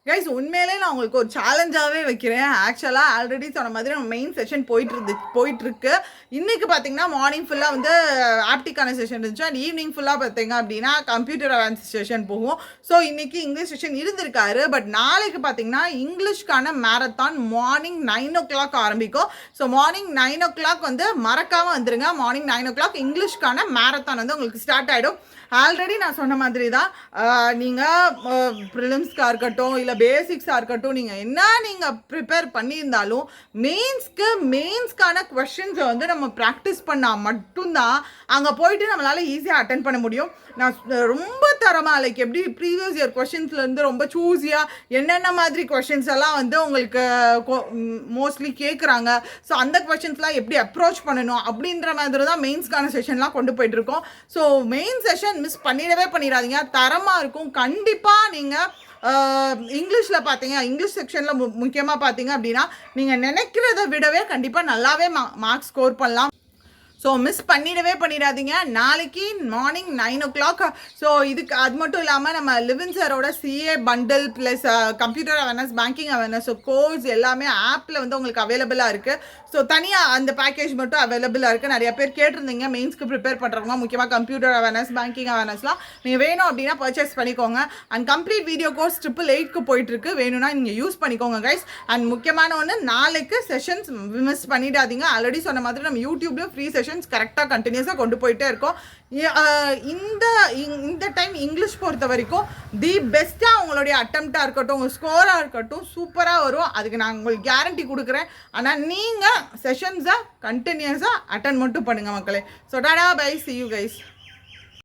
Guys உண்மையிலே நான் உங்களுக்கு ஒரு சேலஞ்சாகவே வைக்கிறேன். ஆக்சுவலாக ஆல்ரெடி சொன்ன மாதிரி நம்ம மெயின் செஷன் போயிட்டுருக்கு. இன்றைக்கி பார்த்தீங்கன்னா மார்னிங் ஃபுல்லாக வந்து ஆப்டிக்கான செஷன் இருந்துச்சு. அண்ட் ஈவினிங் ஃபுல்லாக பார்த்தீங்க அப்படின்னா கம்ப்யூட்டர் அவேர்னஸ் செஷன் போகும். ஸோ இன்றைக்கி இங்கிலீஷ் செஷன் இருந்திருக்காரு. பட் நாளைக்கு பார்த்தீங்கன்னா இங்கிலீஷ்க்கான மேரத்தான் மார்னிங் 9 o'clock ஆரம்பிக்கும். ஸோ மார்னிங் 9 o'clock வந்து மறக்காமல் வந்துருங்க. மார்னிங் 9 o'clock இங்கிலீஷ்க்கான மேரத்தான் வந்து உங்களுக்கு ஸ்டார்ட் ஆகிடும். ஆல்ரெடி நான் சொன்ன மாதிரி தான் நீங்கள் ப்ரிலிம்ஸ்க்காக இருக்கட்டும் இல்லை பேசிக்ஸாக இருக்கட்டும், நீங்கள் ப்ரிப்பேர் பண்ணியிருந்தாலும் மெயின்ஸ்க்கான கொஷின்ஸை வந்து நம்ம ப்ராக்டிஸ் பண்ணால் மட்டும்தான் அங்கே போயிட்டு நம்மளால் ஈஸியாக அட்டென்ட் பண்ண முடியும். நான் ரொம்ப தரமாக லைக் எப்படி ப்ரீவியஸ் இயர் கொஷின்ஸ்லேருந்து ரொம்ப சூஸியாக என்னென்ன மாதிரி கொஷின்ஸ் எல்லாம் வந்து உங்களுக்கு மோஸ்ட்லி கேட்குறாங்க. ஸோ அந்த கொஷின்ஸ்லாம் எப்படி அப்ரோச் பண்ணணும் அப்படின்ற மாதிரி தான் மெயின்ஸ்க்கான செஷன்லாம் கொண்டு போயிட்டுருக்கோம். ஸோ மெயின் செஷன் மிஸ் பண்ணிடாதீங்க. தரமாக இருக்கும். கண்டிப்பாக நீங்கள் இங்கிலீஷில் பார்த்தீங்க, இங்கிலீஷ் செக்ஷனில் முக்கியமாக பார்த்தீங்க அப்படின்னா நீங்கள் நினைக்கிறத விடவே கண்டிப்பாக நல்லாவே மார்க்ஸ் ஸ்கோர் பண்ணலாம். ஸோ மிஸ் பண்ணிடாதீங்க. நாளைக்கு மார்னிங் 9 o'clock. ஸோ இதுக்கு அது மட்டும் இல்லாமல் நம்ம லிவின் சாரோட CA bundle plus computer awareness, banking awareness course எல்லாமே ஆப்பில் வந்து உங்களுக்கு அவைலபிளாக இருக்குது. ஸோ தனியாக அந்த பேக்கேஜ் மட்டும் அவைலபிளாக இருக்குது. நிறைய பேர் கேட்டிருந்தீங்க மெயின்ஸ்க்கு ப்ரிப்பேர் பண்ணுறவங்க, முக்கியமாக கம்ப்யூட்டர் அவேர்னஸ், பேங்கிங் அவேர்னஸ்லாம் நீங்கள் வேணும் அப்படின்னா பர்ச்சேஸ் பண்ணிக்கோங்க. அண்ட் கம்ப்ளீட் வீடியோ கோர்ஸ் 888 போயிட்டுருக்கு. வேணும்னா நீங்கள் யூஸ் பண்ணிக்கோங்க கைஸ். அண்ட் முக்கியமான ஒன்று, நாளைக்கு செஷன்ஸ் மிஸ் பண்ணிடாதீங்க. ஆல்ரெடி சொன்ன மாதிரி நம்ம யூடியூப்லேயும் ஃப்ரீ செஷன்ஸ் கரெக்டாக கண்டினியூஸாக கொண்டு போயிட்டே இருக்கோம். இந்த டைம் இங்கிலீஷ் பொறுத்த வரைக்கும் தி பெஸ்ட்டாக உங்களுடைய அட்டெம்ப்டாக இருக்கட்டும், உங்கள் ஸ்கோராக இருக்கட்டும் சூப்பராக வரும். அதுக்கு நான் உங்களுக்கு கேரண்டி கொடுக்குறேன். ஆனால் நீங்கள் செஷன்ஸை கண்டினியூஸாக அட்டென்ட் மட்டும் பண்ணுங்கள் மக்களே. So tata bye, see you guys.